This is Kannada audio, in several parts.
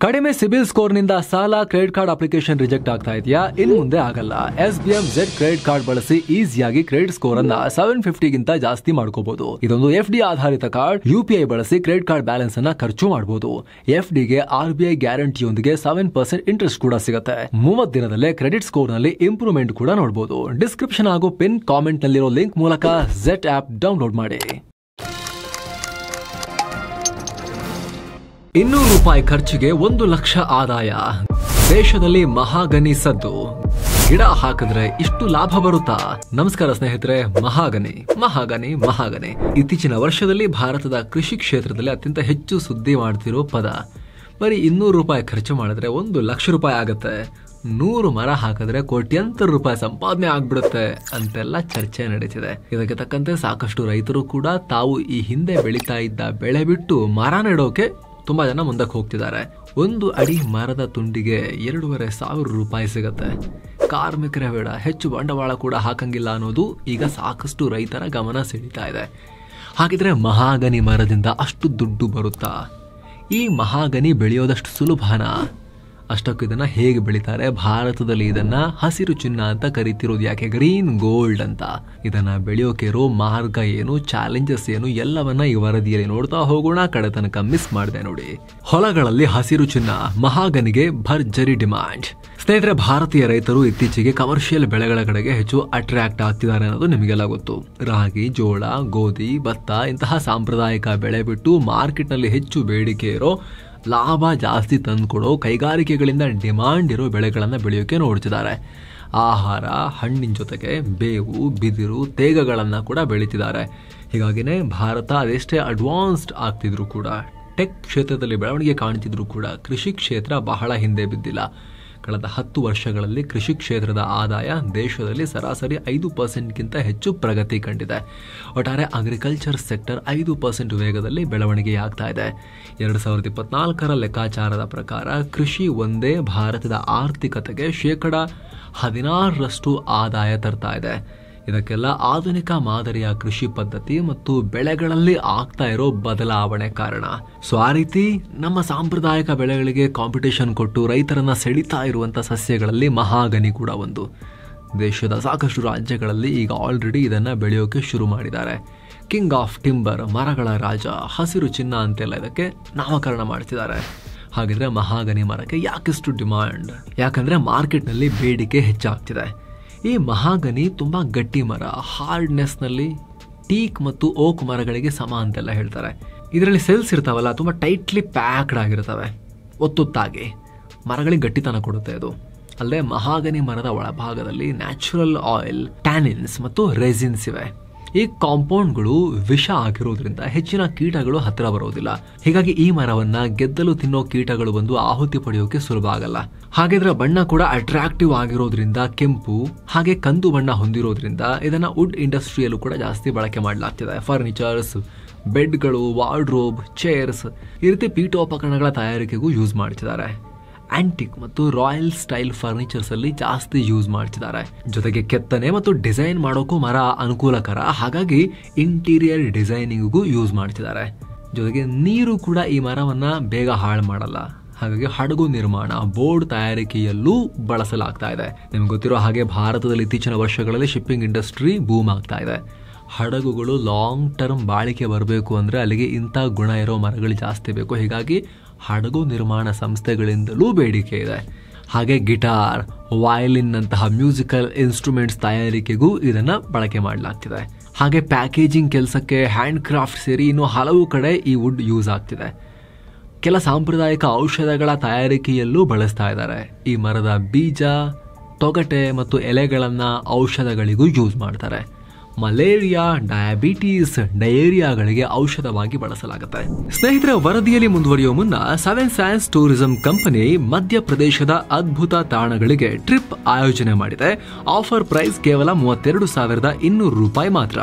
ಕಡಿಮೆ ಸಿಬಿಲ್ ಸ್ಕೋರ್ ನಿಂದ ಸಾಲ ಕ್ರೆಡಿಟ್ ಕಾರ್ಡ್ ಅಪ್ಲಿಕೇಶನ್ ರಿಜೆಕ್ಟ್ ಆಗ್ತಾ ಇದೆಯಾ? ಇನ್ನು ಮುಂದೆ ಆಗಲ್ಲ. SBM Z ಕ್ರೆಡಿಟ್ ಕಾರ್ಡ್ ಬಳಸಿ ಈಸಿಯಾಗಿ ಕ್ರೆಡಿಟ್ ಸ್ಕೋರ್ ಅನ್ನ 750 ಗಿಂತ ಜಾಸ್ತಿ ಮಾಡ್ಕೋಬಹುದು. ಇದೊಂದು FD ಆಧಾರಿತ ಕಾರ್ಡ್. UPI ಬಳಸಿ ಕ್ರೆಡಿಟ್ ಕಾರ್ಡ್ ಬ್ಯಾಲೆನ್ಸ್ ಅನ್ನ ಖರ್ಚು ಮಾಡಬಹುದು. FD ಗೆ RBI ಗ್ಯಾರಂಟಿಯೊಂದಿಗೆ 7% ಇಂಟ್ರೆಸ್ಟ್ ಕೂಡ ಸಿಗುತ್ತೆ. 30 ದಿನದಲ್ಲೇ ಕ್ರೆಡಿಟ್ ಸ್ಕೋರ್ ನಲ್ಲಿ ಇಂಪ್ರೂವ್ಮೆಂಟ್ ಕೂಡ ನೋಡಬಹುದು. ಡಿಸ್ಕ್ರಿಪ್ಷನ್ ಹಾಗೂ ಪಿನ್ ಕಾಮೆಂಟ್ ನಲ್ಲಿರೋ ಲಿಂಕ್ ಮೂಲಕ Z ಆಪ್ ಡೌನ್ಲೋಡ್ ಮಾಡಿ. ₹200 ಖರ್ಚಿಗೆ 1 ಲಕ್ಷ ಆದಾಯ. ದೇಶದಲ್ಲಿ ಮಹಾಗನಿ ಸದ್ದು. ಗಿಡ ಹಾಕಿದ್ರೆ ಇಷ್ಟು ಲಾಭ ಬರುತ್ತಾ? ನಮಸ್ಕಾರ ಸ್ನೇಹಿತರೆ, ಮಹಾಗನಿ ಇತ್ತೀಚಿನ ವರ್ಷದಲ್ಲಿ ಭಾರತದ ಕೃಷಿ ಕ್ಷೇತ್ರದಲ್ಲಿ ಅತ್ಯಂತ ಹೆಚ್ಚು ಸುದ್ದಿ ಮಾಡ್ತಿರೋ ಪದ. ಬರೀ ₹200 ಖರ್ಚು ಮಾಡಿದ್ರೆ 1 ಲಕ್ಷ ರೂಪಾಯಿ ಆಗತ್ತೆ. 100 ಮರ ಹಾಕಿದ್ರೆ ಕೋಟ್ಯಂತರ ರೂಪಾಯಿ ಸಂಪಾದನೆ ಆಗ್ಬಿಡುತ್ತೆ ಅಂತೆಲ್ಲ ಚರ್ಚೆ ನಡೀತಿದೆ. ಇದಕ್ಕೆ ತಕ್ಕಂತೆ ಸಾಕಷ್ಟು ರೈತರು ಕೂಡ ತಾವು ಈ ಹಿಂದೆ ಬೆಳೀತಾ ಇದ್ದ ಬೆಳೆ ಬಿಟ್ಟು ಮರ ನೆಡೋಕೆ ತುಂಬಾ ಜನ ಮುಂದಕ್ಕೆ ಹೋಗ್ತಿದ್ದಾರೆ. 1 ಅಡಿ ಮರದ ತುಂಡಿಗೆ 2,500 ರೂಪಾಯಿ ಸಿಗತ್ತೆ. ಕಾರ್ಮಿಕರೇ ಬೇಡ, ಹೆಚ್ಚು ಬಂಡವಾಳ ಕೂಡ ಹಾಕಂಗಿಲ್ಲ ಅನ್ನೋದು ಈಗ ಸಾಕಷ್ಟು ರೈತರ ಗಮನ ಸೆಳೀತಾ ಇದೆ. ಹಾಗಿದ್ರೆ ಮಹಾಗನಿ ಮರದಿಂದ ಅಷ್ಟು ದುಡ್ಡು ಬರುತ್ತಾ? ಈ ಮಹಾಗನಿ ಬೆಳೆಯೋದಷ್ಟು ಸುಲಭನಾ? ಅಷ್ಟಕ್ಕೂ ಇದನ್ನ ಹೇಗೆ ಬೆಳಿತಾರೆ? ಭಾರತದಲ್ಲಿ ಇದನ್ನ ಹಸಿರು ಚಿನ್ನ ಅಂತ ಕರಿತಿರೋದು ಯಾಕೆ? ಗ್ರೀನ್ ಗೋಲ್ಡ್ ಅಂತ. ಇದನ್ನ ಬೆಳೆಯೋಕೆ ಇರೋ ಮಾರ್ಗ ಏನು, ಚಾಲೆಂಜಸ್ ಏನು, ಎಲ್ಲವನ್ನ ಈ ವರದಿಯಲ್ಲಿ ನೋಡ್ತಾ ಹೋಗೋಣ. ಕಡೆ ತನಕ ಮಿಸ್ ಮಾಡಿದೆ ನೋಡಿ. ಹೊಲಗಳಲ್ಲಿ ಹಸಿರು ಚಿನ್ನ, ಮಹಾಗನಿಗೆ ಭರ್ಜರಿ ಡಿಮ್ಯಾಂಡ್. ಸ್ನೇಹಿತರೆ, ಭಾರತೀಯ ರೈತರು ಇತ್ತೀಚೆಗೆ ಕಮರ್ಷಿಯಲ್ ಬೆಳೆಗಳ ಕಡೆಗೆ ಹೆಚ್ಚು ಅಟ್ರಾಕ್ಟ್ ಆಗ್ತಿದ್ದಾರೆ ಅನ್ನೋದು ನಿಮಗೆಲ್ಲ ಗೊತ್ತು. ರಾಗಿ, ಜೋಳ, ಗೋಧಿ, ಭತ್ತ ಇಂತಹ ಸಾಂಪ್ರದಾಯಿಕ ಬೆಳೆ ಬಿಟ್ಟು ಮಾರ್ಕೆಟ್ ನಲ್ಲಿ ಹೆಚ್ಚು ಬೇಡಿಕೆ ಇರೋ, ಲಾಭ ಜಾಸ್ತಿ ತಂದುಕೊಡೋ, ಕೈಗಾರಿಕೆಗಳಿಂದ ಡಿಮಾಂಡ್ ಇರೋ ಬೆಳೆಗಳನ್ನು ಬೆಳೆಯೋಕೆ ನೋಡ್ತಿದ್ದಾರೆ. ಆಹಾರ, ಹಣ್ಣಿನ ಜೊತೆಗೆ ಬೇವು, ಬಿದಿರು, ತೇಗಗಳನ್ನು ಕೂಡ ಬೆಳೀತಿದ್ದಾರೆ. ಹೀಗಾಗಿನೇ ಭಾರತ ಅದೆಷ್ಟೇ ಅಡ್ವಾನ್ಸ್ಡ್ ಆಗ್ತಿದ್ರು ಕೂಡ, ಟೆಕ್ ಕ್ಷೇತ್ರದಲ್ಲಿ ಬೆಳವಣಿಗೆ ಕಾಣ್ತಿದ್ರು ಕೂಡ, ಕೃಷಿ ಕ್ಷೇತ್ರ ಬಹಳ ಹಿಂದೆ ಬಿದ್ದಿಲ್ಲ. ಕಳೆದ 10 ವರ್ಷಗಳಲ್ಲಿ ಕೃಷಿ ಕ್ಷೇತ್ರದ ಆದಾಯ ದೇಶದಲ್ಲಿ ಸರಾಸರಿ 5%ಗಿಂತ ಹೆಚ್ಚು ಪ್ರಗತಿ ಕಂಡಿದೆ. ಒಟ್ಟಾರೆ ಅಗ್ರಿಕಲ್ಚರ್ ಸೆಕ್ಟರ್ 5% ವೇಗದಲ್ಲಿ ಬೆಳವಣಿಗೆಯಾಗ್ತಾ ಇದೆ. 2024ರ ಲೆಕ್ಕಾಚಾರದ ಪ್ರಕಾರ ಕೃಷಿ ಒಂದೇ ಭಾರತದ ಆರ್ಥಿಕತೆಗೆ %16 ಆದಾಯ ತರ್ತಾ ಇದೆ. ಇದಕ್ಕೆಲ್ಲ ಆಧುನಿಕ ಮಾದರಿಯ ಕೃಷಿ ಪದ್ಧತಿ ಮತ್ತು ಬೆಳೆಗಳಲ್ಲಿ ಆಗ್ತಾ ಇರೋ ಬದಲಾವಣೆ ಕಾರಣ. ಸೊ ಆ ರೀತಿ ನಮ್ಮ ಸಾಂಪ್ರದಾಯಿಕ ಬೆಳೆಗಳಿಗೆ ಕಾಂಪಿಟೇಷನ್ ಕೊಟ್ಟು ರೈತರನ್ನ ಸೆಳೀತಾ ಇರುವಂತ ಸಸ್ಯಗಳಲ್ಲಿ ಮಹಾಗನಿ ಕೂಡ ಒಂದು. ದೇಶದ ಸಾಕಷ್ಟು ರಾಜ್ಯಗಳಲ್ಲಿ ಈಗ ಆಲ್ರೆಡಿ ಇದನ್ನ ಬೆಳೆಯೋಕೆ ಶುರು ಮಾಡಿದ್ದಾರೆ. ಕಿಂಗ್ ಆಫ್ ಟಿಂಬರ್, ಮರಗಳ ರಾಜ, ಹಸಿರು ಚಿನ್ನ ಅಂತೆಲ್ಲ ಇದಕ್ಕೆ ನಾಮಕರಣ ಮಾಡ್ತಿದ್ದಾರೆ. ಹಾಗಿದ್ರೆ ಮಹಾಗನಿ ಮರಕ್ಕೆ ಯಾಕಿಷ್ಟು ಡಿಮಾಂಡ್? ಯಾಕಂದ್ರೆ ಮಾರ್ಕೆಟ್ನಲ್ಲಿ ಬೇಡಿಕೆ ಹೆಚ್ಚಾಗ್ತಿದೆ. ಈ ಮಹಾಗನಿ ತುಂಬಾ ಗಟ್ಟಿ ಮರ. ಹಾರ್ಡ್ನೆಸ್ ನಲ್ಲಿ ಟೀಕ್ ಮತ್ತು ಓಕ್ ಮರಗಳಿಗೆ ಸಮ ಅಂತೆಲ್ಲ ಹೇಳ್ತಾರೆ. ಇದರಲ್ಲಿ ಸೆಲ್ಸ್ ಇರ್ತಾವಲ್ಲ, ತುಂಬಾ ಟೈಟ್ಲಿ ಪ್ಯಾಕ್ಡ್ ಆಗಿರ್ತವೆ. ಒತ್ತೊತ್ತಾಗಿ ಮರಗಳಿಗೆ ಗಟ್ಟಿತನ ಕೊಡುತ್ತೆ ಇದು. ಅಲ್ಲದೆ ಮಹಾಗನಿ ಮರದ ಒಳಭಾಗದಲ್ಲಿ ನ್ಯಾಚುರಲ್ ಆಯಿಲ್, ಟ್ಯಾನಿನ್ಸ್ ಮತ್ತು ರೆಸಿನ್ಸ್ ಇವೆ. ಈ ಕಾಂಪೌಂಡ್ಗಳು ವಿಷ ಆಗಿರೋದ್ರಿಂದ ಹೆಚ್ಚಿನ ಕೀಟಗಳು ಹತ್ತಿರ ಬರೋದಿಲ್ಲ. ಹೀಗಾಗಿ ಈ ಮರವನ್ನ ಗೆದ್ದಲು ತಿನ್ನೋ ಕೀಟಗಳು ಬಂದು ಆಹುತಿ ಪಡೆಯೋಕೆ ಸುಲಭ ಆಗಲ್ಲ. ಹಾಗಿದ್ರೆ ಬಣ್ಣ ಕೂಡ ಅಟ್ರಾಕ್ಟಿವ್ ಆಗಿರೋದ್ರಿಂದ, ಕೆಂಪು ಹಾಗೆ ಕಂದು ಬಣ್ಣ ಹೊಂದಿರೋದ್ರಿಂದ ಇದನ್ನ ವುಡ್ ಇಂಡಸ್ಟ್ರಿಯಲ್ಲೂ ಕೂಡ ಜಾಸ್ತಿ ಬಳಕೆ ಮಾಡಲಾಗ್ತಿದೆ. ಫರ್ನಿಚರ್ಸ್, ಬೆಡ್ಗಳು, ವಾರ್ಡ್ರೋಬ್, ಚೇರ್ಸ್ ಈ ರೀತಿ ಪೀಠೋಪಕರಣಗಳ ತಯಾರಿಕೆಗೂ ಯೂಸ್ ಮಾಡ್ತಿದ್ದಾರೆ. ಆಂಟಿಕ್ ಮತ್ತು ರಾಯಲ್ ಸ್ಟೈಲ್ ಫರ್ನಿಚರ್ಸ್ ಅಲ್ಲಿ ಜಾಸ್ತಿ ಯೂಸ್ ಮಾಡ್ತಿದ್ದಾರೆ. ಜೊತೆಗೆ ಕೆತ್ತನೆ ಮತ್ತು ಡಿಸೈನ್ ಮಾಡೋಕ್ಕೂ ಮರ ಅನುಕೂಲಕರ. ಹಾಗಾಗಿ ಇಂಟೀರಿಯರ್ ಡಿಸೈನಿಂಗ್ಗೂ ಯೂಸ್ ಮಾಡ್ತಿದ್ದಾರೆ. ಜೊತೆಗೆ ನೀರು ಕೂಡ ಈ ಮರವನ್ನ ಬೇಗ ಹಾಳು ಮಾಡಲ್ಲ. ಹಾಗಾಗಿ ಹಡಗು ನಿರ್ಮಾಣ, ಬೋರ್ಡ್ ತಯಾರಿಕೆಯಲ್ಲೂ ಬಳಸಲಾಗ್ತಾ ಇದೆ. ನಿಮ್ಗೆ ಗೊತ್ತಿರೋ ಹಾಗೆ ಭಾರತದಲ್ಲಿ ಇತ್ತೀಚಿನ ವರ್ಷಗಳಲ್ಲಿ ಶಿಪ್ಪಿಂಗ್ ಇಂಡಸ್ಟ್ರಿ ಬೂಮ್ ಆಗ್ತಾ ಇದೆ. ಹಡಗುಗಳು ಲಾಂಗ್ ಟರ್ಮ್ ಬಾಳಿಕೆ ಬರಬೇಕು ಅಂದ್ರೆ ಅಲ್ಲಿಗೆ ಇಂಥ ಗುಣ ಇರೋ ಮರಗಳು ಜಾಸ್ತಿ ಬೇಕು. ಹೀಗಾಗಿ ಹಡಗು ನಿರ್ಮಾಣ ಸಂಸ್ಥೆಗಳಿಂದಲೂ ಬೇಡಿಕೆ ಇದೆ. ಹಾಗೆ ಗಿಟಾರ್, ವಯಲಿನ್ ಅಂತಹ ಮ್ಯೂಸಿಕಲ್ ಇನ್ಸ್ಟ್ರೂಮೆಂಟ್ಸ್ ತಯಾರಿಕೆಗೂ ಇದನ್ನ ಬಳಕೆ ಮಾಡಲಾಗ್ತಿದೆ. ಹಾಗೆ ಪ್ಯಾಕೇಜಿಂಗ್ ಕೆಲಸಕ್ಕೆ, ಹ್ಯಾಂಡ್ ಕ್ರಾಫ್ಟ್ ಸೇರಿ ಇನ್ನು ಹಲವು ಕಡೆ ಈ ವುಡ್ ಯೂಸ್ ಆಗ್ತಿದೆ. ಕೆಲ ಸಾಂಪ್ರದಾಯಿಕ ಔಷಧಗಳ ತಯಾರಿಕೆಯಲ್ಲೂ ಬಳಸ್ತಾ ಇದ್ದಾರೆ. ಈ ಮರದ ಬೀಜ, ತೊಗಟೆ ಮತ್ತು ಎಲೆಗಳನ್ನ ಔಷಧಗಳಿಗೂ ಯೂಸ್ ಮಾಡ್ತಾರೆ. ಮಲೇರಿಯಾ, ಡಯಾಬಿಟೀಸ್, ಡಯೇರಿಯಾಗಳಿಗೆ ಔಷಧವಾಗಿ ಬಳಸಲಾಗುತ್ತೆ. ಸ್ನೇಹಿತರ, ವರದಿಯಲ್ಲಿ ಮುಂದುವರಿಯುವ ಮುನ್ನ 7 ಸೈನ್ಸ್ ಟೂರಿಸಂ ಕಂಪನಿ ಮಧ್ಯಪ್ರದೇಶದ ಅದ್ಭುತ ತಾಣಗಳಿಗೆ ಟ್ರಿಪ್ ಆಯೋಜನೆ ಮಾಡಿದೆ. ಆಫರ್ ಪ್ರೈಸ್ ಕೇವಲ ₹32,200 ಮಾತ್ರ.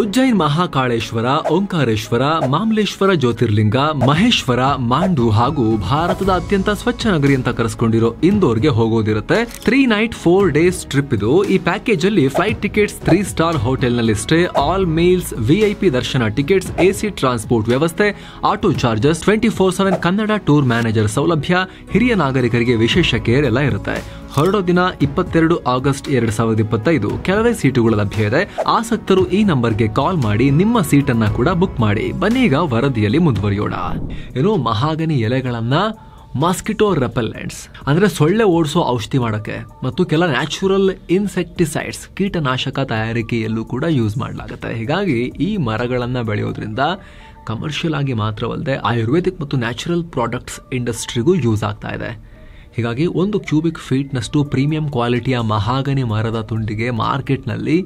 ಉಜ್ಜೈನ್ ಮಹಾಕಾಳೇಶ್ವರ, ಓಂಕಾರೇಶ್ವರ, ಮಾಮಲೇಶ್ವರ ಜ್ಯೋತಿರ್ಲಿಂಗ, ಮಹೇಶ್ವರ, ಮಾಂಡು ಹಾಗೂ ಭಾರತದ ಅತ್ಯಂತ ಸ್ವಚ್ಛ ನಗರಿ ಅಂತ ಕರೆಸ್ಕೊಂಡಿರೋ ಇಂದೋರ್ಗೆ ಹೋಗೋದಿರುತ್ತೆ. 3 ನೈಟ್ 4 ಡೇಸ್ ಟ್ರಿಪ್ ಇದು. ಈ ಪ್ಯಾಕೇಜ್ ಅಲ್ಲಿ ಫ್ಲೈಟ್ ಟಿಕೆಟ್ಸ್ 3 ಸ್ಟಾರ್ ಹೋಟೆಲ್ ನಲ್ಲಿ ಸ್ಟೇ, ಆಲ್ ಮೀಲ್ಸ್, VIP ದರ್ಶನ ಟಿಕೆಟ್ಸ್, AC ಟ್ರಾನ್ಸ್ಪೋರ್ಟ್ ವ್ಯವಸ್ಥೆ, auto charges, 24/7 Kannada tour manager ಸೌಲಭ್ಯ, ಹಿರಿಯ ನಾಗರಿಕರಿಗೆ ವಿಶೇಷ ಕೇರ್ ಎಲ್ಲ ಇರುತ್ತೆ. ಹೊರಡೋ ದಿನ 22 ಆಗಸ್ಟ್ 2025. ಕೆಲವೇ ಸೀಟುಗಳು ಲಭ್ಯ ಇದೆ. ಆಸಕ್ತರು ಈ ನಂಬರ್ಗೆ ಕಾಲ್ ಮಾಡಿ ನಿಮ್ಮ ಸೀಟನ್ನ ಕೂಡ ಬುಕ್ ಮಾಡಿ. ಬನ್ನಿ ಈಗ ವರದಿಯಲ್ಲಿ ಮುಂದುವರಿಯೋಣ. ಮಹಾಗನಿ ಎಲೆಗಳನ್ನ ಮಾಸ್ಕಿಟೋ ರೆಪೆಲೆಂಟ್ಸ್ ಅಂದ್ರೆ ಸೊಳ್ಳೆ ಓಡಿಸೋ ಔಷಧಿ ಮಾಡಕ್ಕೆ ಮತ್ತು ಕೆಲ ನ್ಯಾಚುರಲ್ ಇನ್ಸೆಕ್ಟಿಸೈಡ್ಸ್ ಕೀಟನಾಶಕ ತಯಾರಿಕೆಯಲ್ಲೂ ಕೂಡ ಯೂಸ್ ಮಾಡಲಾಗುತ್ತೆ. ಹೀಗಾಗಿ ಈ ಮರಗಳನ್ನ ಬೆಳೆಯೋದ್ರಿಂದ ಕಮರ್ಷಿಯಲ್ ಆಗಿ ಮಾತ್ರವಲ್ಲದೆ ಆಯುರ್ವೇದಿಕ್ ಮತ್ತು ನ್ಯಾಚುರಲ್ ಪ್ರಾಡಕ್ಟ್ಸ್ ಇಂಡಸ್ಟ್ರಿಗೂ ಯೂಸ್ ಆಗ್ತಾ ಇದೆ. ಹೀಗಾಗಿ 1 ಕ್ಯೂಬಿಕ್ ಫೀಟ್ನಷ್ಟು ಪ್ರೀಮಿಯಂ ಕ್ವಾಲಿಟಿಯ ಮಹಾಗನಿ ಮರದ ತುಂಡಿಗೆ ಮಾರ್ಕೆಟ್ನಲ್ಲಿ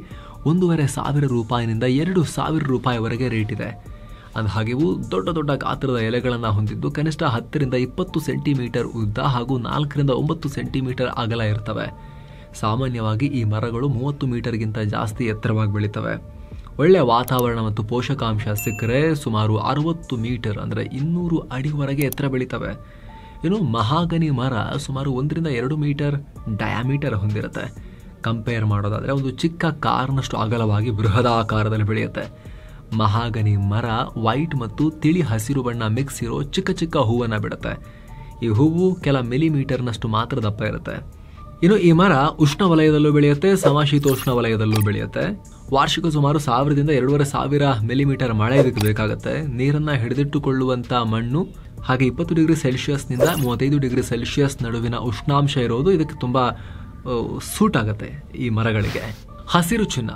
1,500 ರೂಪಾಯಿನಿಂದ 2,000 ರೂಪಾಯಿವರೆಗೆ ರೇಟ್ ಇದೆ. ಅಂದಹಾಗೆ ಇವು ದೊಡ್ಡ ದೊಡ್ಡ ಗಾತ್ರದ ಎಲೆಗಳನ್ನು ಹೊಂದಿದ್ದು ಕನಿಷ್ಠ 10ರಿಂದ 20 ಸೆಂಟಿಮೀಟರ್ ಉದ್ದ ಹಾಗೂ 4ರಿಂದ 9 ಸೆಂಟಿಮೀಟರ್ ಅಗಲ ಇರ್ತವೆ. ಸಾಮಾನ್ಯವಾಗಿ ಈ ಮರಗಳು 30 ಮೀಟರ್ಗಿಂತ ಜಾಸ್ತಿ ಎತ್ತರವಾಗಿ ಬೆಳೀತವೆ. ಒಳ್ಳೆಯ ವಾತಾವರಣ ಮತ್ತು ಪೋಷಕಾಂಶ ಸಿಕ್ಕರೆ ಸುಮಾರು 60 ಮೀಟರ್ ಅಂದರೆ 200 ಅಡಿವರೆಗೆ ಎತ್ತರ ಬೆಳೀತವೆ. ಮಹಾಗನಿ ಮರ ಸುಮಾರು 1ರಿಂದ 2 ಮೀಟರ್ ಡಯಾಮೀಟರ್ ಹೊಂದಿರುತ್ತೆ. ಕಂಪೇರ್ ಮಾಡೋದಾದ್ರೆ ಒಂದು ಚಿಕ್ಕ ಕಾರ್ನಷ್ಟು ಅಗಲವಾಗಿ ಬೃಹದಾಕಾರದಲ್ಲಿ ಬೆಳೆಯುತ್ತೆ. ಮಹಾಗನಿ ಮರ ವೈಟ್ ಮತ್ತು ತಿಳಿ ಹಸಿರು ಬಣ್ಣ ಮಿಕ್ಸ್ ಇರೋ ಚಿಕ್ಕ ಚಿಕ್ಕ ಹೂವನ್ನ ಬಿಡುತ್ತೆ. ಈ ಹೂವು ಕೆಲ ಮಿಲಿಮೀಟರ್ನಷ್ಟು ಮಾತ್ರ ದಪ್ಪ ಇರುತ್ತೆ. ಈ ಮರ ಉಷ್ಣವಲಯದಲ್ಲೂ ಬೆಳೆಯುತ್ತೆ, ಸಮಶೀತೋಷ್ಣ ವಲಯದಲ್ಲೂ ಬೆಳೆಯುತ್ತೆ. ವಾರ್ಷಿಕ ಸುಮಾರು 1000ದಿಂದ 2,500 ಮಿಲಿಮೀಟರ್ ಮಳೆ ಇದಕ್ಕೆ ಬೇಕಾಗುತ್ತೆ. ನೀರನ್ನ ಹಿಡಿದಿಟ್ಟುಕೊಳ್ಳುವಂತ ಮಣ್ಣು ಹಾಗೆ 20 ಡಿಗ್ರಿ ಸೆಲ್ಸಿಯಸ್ನಿಂದ 35 ಡಿಗ್ರಿ ಸೆಲ್ಸಿಯಸ್ ನಡುವಿನ ಉಷ್ಣಾಂಶ ಇರೋದು ಇದಕ್ಕೆ ತುಂಬಾ ಸೂಟ್ ಆಗುತ್ತೆ ಈ ಮರಗಳಿಗೆ. ಹಸಿರು ಚಿನ್ನ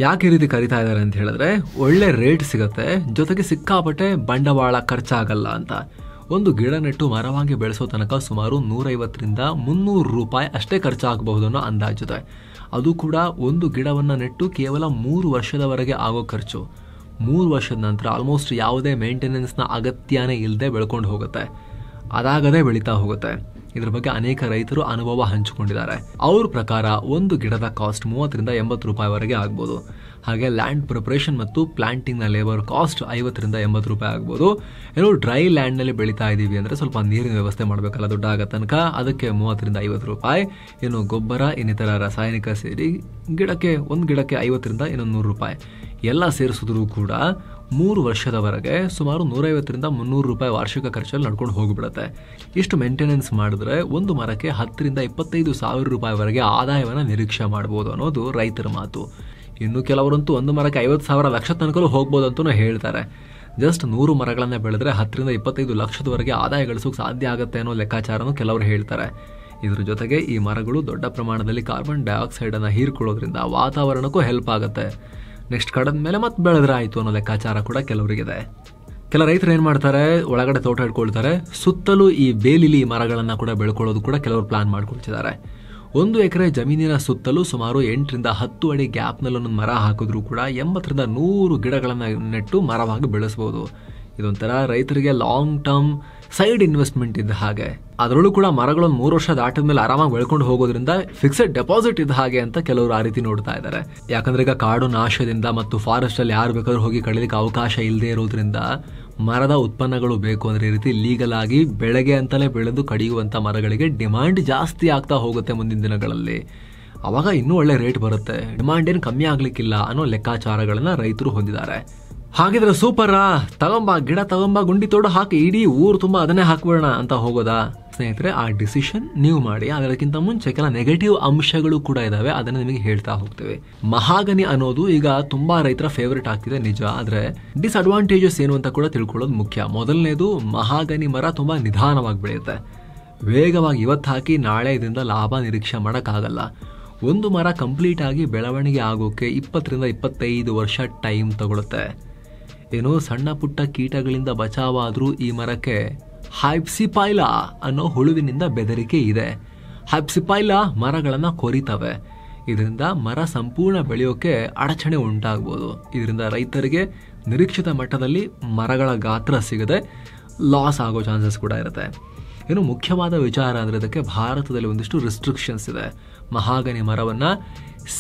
ಯಾಕೆ ಈ ರೀತಿ ಕರಿತಾ ಇದ್ದಾರೆ ಅಂತ ಹೇಳಿದ್ರೆ ಒಳ್ಳೆ ರೇಟ್ ಸಿಗತ್ತೆ, ಜೊತೆಗೆ ಸಿಕ್ಕಾಪಟ್ಟೆ ಬಂಡವಾಳ ಖರ್ಚಾಗಲ್ಲ ಅಂತ. ಒಂದು ಗಿಡ ನೆಟ್ಟು ಮರವಾಗಿ ಬೆಳೆಸೋ ತನಕ ಸುಮಾರು 150ರಿಂದ 300 ರೂಪಾಯಿ ಅಷ್ಟೇ ಖರ್ಚಾಗಬಹುದು ಅನ್ನೋ ಅಂದಾಜಿದೆ. ಅದು ಕೂಡ ಒಂದು ಗಿಡವನ್ನ ನೆಟ್ಟು ಕೇವಲ 3 ವರ್ಷದವರೆಗೆ ಆಗೋ ಖರ್ಚು. 3 ವರ್ಷದ ನಂತರ ಆಲ್ಮೋಸ್ಟ್ ಯಾವುದೇ ಮೇಂಟೆನೆನ್ಸ್ನ ಅಗತ್ಯನೇ ಇಲ್ಲದೆ ಬೆಳ್ಕೊಂಡು ಹೋಗುತ್ತೆ, ಅದಾಗದೇ ಬೆಳೀತಾ ಹೋಗುತ್ತೆ. ಇದ್ರ ಬಗ್ಗೆ ಅನೇಕ ರೈತರು ಅನುಭವ ಹಂಚಿಕೊಂಡಿದ್ದಾರೆ. ಅವ್ರ ಪ್ರಕಾರ ಒಂದು ಗಿಡದ ಕಾಸ್ಟ್ 30ರಿಂದ 80 ರೂಪಾಯಿವರೆಗೆ ಆಗ್ಬೋದು. ಹಾಗೆ ಲ್ಯಾಂಡ್ ಪ್ರಿಪರೇಷನ್ ಮತ್ತು ಪ್ಲಾಂಟಿಂಗ್ನ ಲೇಬರ್ ಕಾಸ್ಟ್ 50ರಿಂದ 80 ರೂಪಾಯಿ ಆಗ್ಬೋದು. ಡ್ರೈ ಲ್ಯಾಂಡ್ನಲ್ಲಿ ಬೆಳೀತಾ ಇದ್ದೀವಿ ಅಂದರೆ ಸ್ವಲ್ಪ ನೀರಿನ ವ್ಯವಸ್ಥೆ ಮಾಡಬೇಕಲ್ಲ ದೊಡ್ಡ ಆಗೋ ತನಕ, ಅದಕ್ಕೆ 30ರಿಂದ 50 ರೂಪಾಯಿ. ಗೊಬ್ಬರ ಇನ್ನಿತರ ರಾಸಾಯನಿಕ ಸೇರಿ ಒಂದು ಗಿಡಕ್ಕೆ 50ರಿಂದ 100 ರೂಪಾಯಿ ಎಲ್ಲ ಸೇರಿಸಿದ್ರು ಕೂಡ 3 ವರ್ಷದವರೆಗೆ ಸುಮಾರು 150ರಿಂದ 300 ರೂಪಾಯಿ ವಾರ್ಷಿಕ ಖರ್ಚಲ್ಲಿ ನಡ್ಕೊಂಡು ಹೋಗಿಬಿಡುತ್ತೆ. ಇಷ್ಟು ಮೇಂಟೆನೆನ್ಸ್ ಮಾಡಿದ್ರೆ ಒಂದು ಮರಕ್ಕೆ 10ರಿಂದ 25 ಸಾವಿರ ರೂಪಾಯಿವರೆಗೆ ಆದಾಯವನ್ನು ನಿರೀಕ್ಷೆ ಮಾಡ್ಬೋದು ಅನ್ನೋದು ರೈತರ ಮಾತು. ಇನ್ನು ಕೆಲವರಂತೂ ಒಂದು ಮರಕ್ಕೆ 50,000 ಲಕ್ಷ ತನಕಲೂ ಹೋಗ್ಬೋದು ಅಂತಲೂ ಹೇಳ್ತಾರೆ. ಜಸ್ಟ್ 100 ಮರಗಳನ್ನ ಬೆಳೆದ್ರೆ 10ರಿಂದ 25 ಲಕ್ಷದವರೆಗೆ ಆದಾಯ ಗಳಿಸೋಕೆ ಸಾಧ್ಯ ಆಗುತ್ತೆ ಅನ್ನೋ ಲೆಕ್ಕಾಚಾರನೂ ಕೆಲವರು ಹೇಳ್ತಾರೆ. ಇದ್ರ ಜೊತೆಗೆ ಈ ಮರಗಳು ದೊಡ್ಡ ಪ್ರಮಾಣದಲ್ಲಿ ಕಾರ್ಬನ್ ಡೈಆಕ್ಸೈಡ್ ಅನ್ನ ಹೀರ್ಕೊಳ್ಳೋದ್ರಿಂದ ವಾತಾವರಣಕ್ಕೂ ಹೆಲ್ಪ್ ಆಗುತ್ತೆ. ನೆಕ್ಸ್ಟ್ ಕಡದ ಮೇಲೆ ಮತ್ತೆ ಬೆಳೆದ್ರೆ ಆಯ್ತು ಅನ್ನೋ ಲೆಕ್ಕಾಚಾರ ಕೂಡ ಕೆಲವರಿಗಿದೆ. ಕೆಲ ರೈತರು ಏನ್ ಮಾಡ್ತಾರೆ, ಒಳಗಡೆ ತೋಟ ಇಟ್ಕೊಳ್ತಾರೆ, ಸುತ್ತಲೂ ಈ ಬೇಲಿಲಿ ಮರಗಳನ್ನ ಕೂಡ ಬೆಳ್ಕೊಳ್ಳೋದು ಕೂಡ ಕೆಲವರು ಪ್ಲಾನ್ ಮಾಡ್ಕೊಳ್ತಿದ್ದಾರೆ. 1 ಎಕರೆ ಜಮೀನಿನ ಸುತ್ತಲೂ ಸುಮಾರು 8ರಿಂದ 10 ಅಡಿ ಗ್ಯಾಪ್ನಲ್ಲಿ ಮರ ಹಾಕಿದ್ರು ಕೂಡ 80ರಿಂದ 100 ಗಿಡಗಳನ್ನ ನೆಟ್ಟು ಮರವಾಗಿ ಬೆಳೆಸಬಹುದು. ಇದೊಂಥರ ರೈತರಿಗೆ ಲಾಂಗ್ ಟರ್ಮ್ ಸೈಡ್ ಇನ್ವೆಸ್ಟ್ಮೆಂಟ್ ಇದ್ದ ಹಾಗೆ. ಅದರಲ್ಲೂ ಕೂಡ ಮರಗಳನ್ನು 3 ವರ್ಷ ದಾಟಿದ ಮೇಲೆ ಆರಾಮಾಗಿ ಬೆಳ್ಕೊಂಡು ಹೋಗೋದ್ರಿಂದ ಫಿಕ್ಸೆಡ್ ಡೆಪಾಸಿಟ್ ಇದ್ದ ಹಾಗೆ ಅಂತ ಕೆಲವರು ಆ ರೀತಿ ನೋಡ್ತಾ ಇದ್ದಾರೆ. ಯಾಕಂದ್ರೆ ಈಗ ಕಾಡು ನಾಶದಿಂದ ಮತ್ತು ಫಾರೆಸ್ಟ್ ಅಲ್ಲಿ ಯಾರು ಬೇಕಾದ್ರೂ ಹೋಗಿ ಕಳೀಲಿಕ್ಕೆ ಅವಕಾಶ ಇಲ್ಲದೆ ಇರೋದ್ರಿಂದ ಮರದ ಉತ್ಪನ್ನಗಳು ಬೇಕು ಅಂದ್ರೆ ಈ ರೀತಿ ಲೀಗಲ್ ಆಗಿ ಬೆಳೆಗೆ ಅಂತಾನೆ ಬೆಳೆದು ಕಡಿಯುವಂತ ಮರಗಳಿಗೆ ಡಿಮಾಂಡ್ ಜಾಸ್ತಿ ಆಗ್ತಾ ಹೋಗುತ್ತೆ ಮುಂದಿನ ದಿನಗಳಲ್ಲಿ. ಅವಾಗ ಇನ್ನೂ ಒಳ್ಳೆ ರೇಟ್ ಬರುತ್ತೆ, ಡಿಮಾಂಡ್ ಏನು ಕಮ್ಮಿ ಆಗ್ಲಿಕ್ಕಿಲ್ಲ ಅನ್ನೋ ಲೆಕ್ಕಾಚಾರಗಳನ್ನ ರೈತರು ಹೊಂದಿದ್ದಾರೆ. ಹಾಗಿದ್ರೆ ಸೂಪರಾ, ಗಿಡ ತಗೊಂಬ ಗುಂಡಿ ತೋಡು ಹಾಕಿ ಇಡೀ ಊರು ತುಂಬಾ ಅದನ್ನೇ ಹಾಕ್ಬಿಡೋಣ ಅಂತ ಹೋಗೋದಾ? ಸ್ನೇಹಿತರೆ, ಆ ಡಿಸಿಷನ್ ನೀವು ಮಾಡಿ. ಅದಕ್ಕಿಂತ ಮುಂಚೆ ಕೆಲ ನೆಗೆಟಿವ್ ಅಂಶಗಳು ಕೂಡ ಇದಾವೆ, ಅದನ್ನ ನಿಮಗೆ ಹೇಳ್ತಾ ಹೋಗ್ತೇವೆ. ಮಹಾಗನಿ ಅನ್ನೋದು ಈಗ ತುಂಬಾ ರೈತರ ಫೇವರೇಟ್ ಆಗ್ತಿದೆ ನಿಜ, ಆದ್ರೆ ಡಿಸ್ಅಡ್ವಾಂಟೇಜಸ್ ಏನು ಅಂತ ಕೂಡ ತಿಳ್ಕೊಳ್ಳೋದು ಮುಖ್ಯ. ಮೊದಲನೇದು, ಮಹಾಗನಿ ಮರ ತುಂಬಾ ನಿಧಾನವಾಗಿ ಬೆಳೆಯುತ್ತೆ. ವೇಗವಾಗಿ ಇವತ್ತು ಹಾಕಿ ನಾಳೆ ಇದರಿಂದ ಲಾಭ ನಿರೀಕ್ಷೆ ಮಾಡೋಕ್ಕಾಗಲ್ಲ. ಒಂದು ಮರ ಕಂಪ್ಲೀಟ್ ಆಗಿ ಬೆಳವಣಿಗೆ ಆಗೋಕೆ 20ರಿಂದ 25 ವರ್ಷ ಟೈಮ್ ತಗೊಳುತ್ತೆ. ಸಣ್ಣ ಪುಟ್ಟ ಕೀಟಗಳಿಂದ ಬಚಾವಾದ್ರೂ ಈ ಮರಕ್ಕೆ ಹೈಪ್ಸಿಪೈಲಾ ಅನ್ನೋ ಹುಳುವಿನಿಂದ ಬೆದರಿಕೆ ಇದೆ. ಹೈಪ್ಸಿಪೈಲಾ ಮರಗಳನ್ನ ಕೊರಿತವೆ. ಇದರಿಂದ ಮರ ಸಂಪೂರ್ಣ ಬೆಳೆಯೋಕೆ ಅಡಚಣೆ ಉಂಟಾಗ್ಬೋದು. ಇದರಿಂದ ರೈತರಿಗೆ ನಿರೀಕ್ಷಿತ ಮಟ್ಟದಲ್ಲಿ ಮರಗಳ ಗಾತ್ರ ಸಿಗದೆ ಲಾಸ್ ಆಗೋ ಚಾನ್ಸಸ್ ಕೂಡ ಇರುತ್ತೆ. ಮುಖ್ಯವಾದ ವಿಚಾರ ಅಂದ್ರೆ ಇದಕ್ಕೆ ಭಾರತದಲ್ಲಿ ಒಂದಿಷ್ಟು ರಿಸ್ಟ್ರಿಕ್ಷನ್ಸ್ ಇದೆ. ಮಹಾಗನಿ ಮರವನ್ನ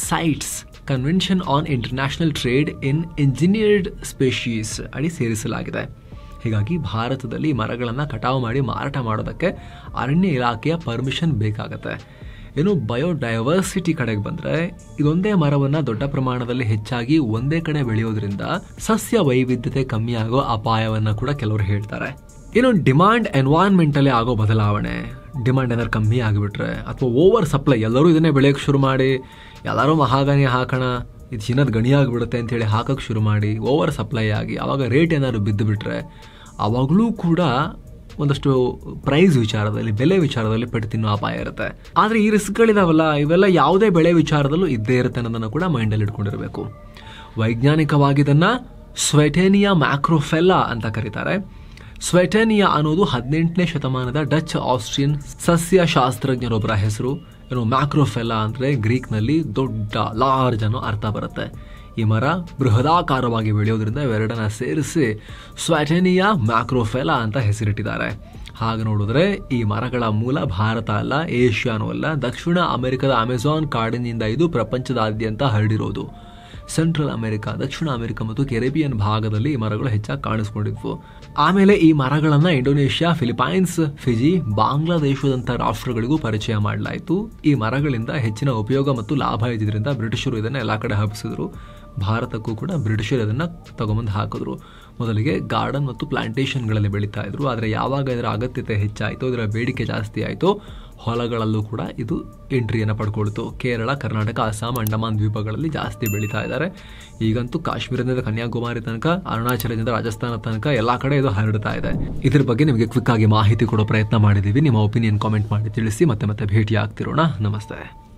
CITES convention on international trade in endangered species ಅಡಿ ಸೇರಿಸಲಾಗಿದೆ. ಹೀಗಾಗಿ ಭಾರತದಲ್ಲಿ ಮರಗಳನ್ನು ಕಟಾವು ಮಾಡಿ ಮಾರಾಟ ಮಾಡೋದಕ್ಕೆ ಅರಣ್ಯ ಇಲಾಖೆಯ ಪರ್ಮಿಷನ್ ಬೇಕಾಗತ್ತೆ. ಇನ್ನು ಬಯೋಡೈವರ್ಸಿಟಿ ಕಡೆಗೆ ಬಂದರೆ, ಇದೊಂದೇ ಮರವನ್ನು ದೊಡ್ಡ ಪ್ರಮಾಣದಲ್ಲಿ ಹೆಚ್ಚಾಗಿ ಒಂದೇ ಕಡೆ ಬೆಳೆಯೋದ್ರಿಂದ ಸಸ್ಯ ವೈವಿಧ್ಯತೆ ಕಮ್ಮಿಯಾಗೋ ಅಪಾಯವನ್ನು ಕೂಡ ಕೆಲವರು ಹೇಳ್ತಾರೆ. ಇನ್ನು ಡಿಮಾಂಡ್ ಎನ್ವೈರನ್ಮೆಂಟಲ್ಲಿ ಆಗೋ ಬದಲಾವಣೆ, ಡಿಮಾಂಡ್ ಏನಾದ್ರು ಕಮ್ಮಿ ಆಗಿಬಿಟ್ರೆ ಅಥವಾ ಓವರ್ ಸಪ್ಲೈ, ಎಲ್ಲರೂ ಇದನ್ನೇ ಬೆಳೆಯೋಕ್ಕೆ ಶುರು ಮಾಡಿ ಎಲ್ಲರೂ ಮಹಾಗನಿ ಹಾಕೋಣ, ಇದು ಚಿನ್ನದ ಗಣಿ ಆಗಿಬಿಡುತ್ತೆ ಅಂತೇಳಿ ಹಾಕೋಕ್ಕೆ ಶುರು ಮಾಡಿ ಓವರ್ ಸಪ್ಲೈ ಆಗಿ ಆವಾಗ ರೇಟ್ ಏನಾದ್ರು ಬಿದ್ದು ಬಿಟ್ರೆ ಆವಾಗಲೂ ಕೂಡ ಒಂದಷ್ಟು ಪ್ರೈಸ್ ವಿಚಾರದಲ್ಲಿ, ಬೆಲೆ ವಿಚಾರದಲ್ಲಿ ಪೆಟ್ಟು ತಿನ್ನೋ ಅಪಾಯ ಇರುತ್ತೆ. ಆದರೆ ಈ ರಿಸ್ಕ್ಗಳಿದಾವಲ್ಲ, ಇವೆಲ್ಲ ಯಾವುದೇ ಬೆಳೆ ವಿಚಾರದಲ್ಲೂ ಇದ್ದೇ ಇರುತ್ತೆ ಅನ್ನೋದನ್ನು ಕೂಡ ಮೈಂಡಲ್ಲಿ ಇಟ್ಕೊಂಡಿರಬೇಕು. ವೈಜ್ಞಾನಿಕವಾಗಿ ಇದನ್ನು ಸ್ವೆಟೇನಿಯಾ ಮ್ಯಾಕ್ರೋಫೆಲ್ಲಾ ಅಂತ ಕರೀತಾರೆ. ಸ್ವೆಟೇನಿಯಾ ಅನ್ನೋದು 18ನೇ ಶತಮಾನದ ಡಚ್ ಆಸ್ಟ್ರಿಯನ್ ಸಸ್ಯಶಾಸ್ತ್ರಜ್ಞರೊಬ್ಬರ ಹೆಸರು. ಏನು ಮ್ಯಾಕ್ರೋಫೆಲ್ಲಾ ಅಂದರೆ ಗ್ರೀಕ್ನಲ್ಲಿ ದೊಡ್ಡ, ಲಾರ್ಜ್ ಅನ್ನೋ ಅರ್ಥ ಬರುತ್ತೆ. ಈ ಮರ ಬೃಹದಾಕಾರವಾಗಿ ಬೆಳೆಯೋದ್ರಿಂದ ಇವೆರಡನ್ನ ಸೇರಿಸಿ ಸ್ವೆಟೇನಿಯಾ ಮ್ಯಾಕ್ರೋಫೆಲ್ಲಾ ಅಂತ ಹೆಸರಿಟ್ಟಿದ್ದಾರೆ. ಹಾಗೆ ನೋಡಿದ್ರೆ ಈ ಮರಗಳ ಮೂಲ ಭಾರತ ಅಲ್ಲ, ಏಷ್ಯಾನೂ ಅಲ್ಲ, ದಕ್ಷಿಣ ಅಮೆರಿಕದ ಅಮೆಜಾನ್ ಕಾಡಿನಿಂದ ಇದು ಪ್ರಪಂಚದಾದ್ಯಂತ ಹರಡಿರೋದು. ಸೆಂಟ್ರಲ್ ಅಮೆರಿಕ, ದಕ್ಷಿಣ ಅಮೆರಿಕ ಮತ್ತು ಕೆರೆಬಿಯನ್ ಭಾಗದಲ್ಲಿ ಈ ಮರಗಳು ಹೆಚ್ಚಾಗಿ ಕಾಣಿಸ್ಕೊಂಡಿದ್ವು. ಆಮೇಲೆ ಈ ಮರಗಳನ್ನು ಇಂಡೋನೇಷ್ಯಾ, ಫಿಲಿಪೈನ್ಸ್, ಫಿಜಿ, ಬಾಂಗ್ಲಾದೇಶದಂಥ ರಾಷ್ಟ್ರಗಳಿಗೂ ಪರಿಚಯ ಮಾಡಲಾಯಿತು. ಈ ಮರಗಳಿಂದ ಹೆಚ್ಚಿನ ಉಪಯೋಗ ಮತ್ತು ಲಾಭ ಇದ್ದಿದ್ದರಿಂದ ಬ್ರಿಟಿಷರು ಇದನ್ನು ಎಲ್ಲ ಕಡೆ ಹಬ್ಬಿಸಿದ್ರು. ಭಾರತಕ್ಕೂ ಕೂಡ ಬ್ರಿಟಿಷರು ಇದನ್ನು ತಗೊಂಬಂದು ಹಾಕಿದ್ರು. ಮೊದಲಿಗೆ ಗಾರ್ಡನ್ ಮತ್ತು ಪ್ಲಾಂಟೇಶನ್ಗಳಲ್ಲಿ ಬೆಳೀತಾ ಇದ್ರು. ಆದರೆ ಯಾವಾಗ ಇದರ ಅಗತ್ಯತೆ ಹೆಚ್ಚಾಯಿತು, ಇದರ ಬೇಡಿಕೆ ಜಾಸ್ತಿ ಆಯಿತು, ಹೊಲಗಳಲ್ಲೂ ಕೂಡ ಇದು ಎಂಟ್ರಿಯನ್ನು ಪಡ್ಕೊಳ್ತು. ಕೇರಳ, ಕರ್ನಾಟಕ, ಅಸ್ಸಾಂ, ಅಂಡಮಾನ್ ದ್ವೀಪಗಳಲ್ಲಿ ಜಾಸ್ತಿ ಬೆಳೀತಾ ಇದ್ದಾರೆ. ಈಗಂತೂ ಕಾಶ್ಮೀರದಿಂದ ಕನ್ಯಾಕುಮಾರಿ ತನಕ, ಅರುಣಾಚಲದಿಂದ ರಾಜಸ್ಥಾನ ತನಕ ಎಲ್ಲ ಕಡೆ ಇದು ಹರಡ್ತಾ ಇದೆ. ಇದ್ರ ಬಗ್ಗೆ ನಿಮಗೆ ಕ್ವಿಕ್ ಆಗಿ ಮಾಹಿತಿ ಕೊಡೋ ಪ್ರಯತ್ನ ಮಾಡಿದ್ದೀವಿ. ನಿಮ್ಮ ಒಪಿನಿಯನ್ ಕಾಮೆಂಟ್ ಮಾಡಿ ತಿಳಿಸಿ. ಮತ್ತೆ ಭೇಟಿ ಆಗ್ತಿರೋಣ. ನಮಸ್ತೆ.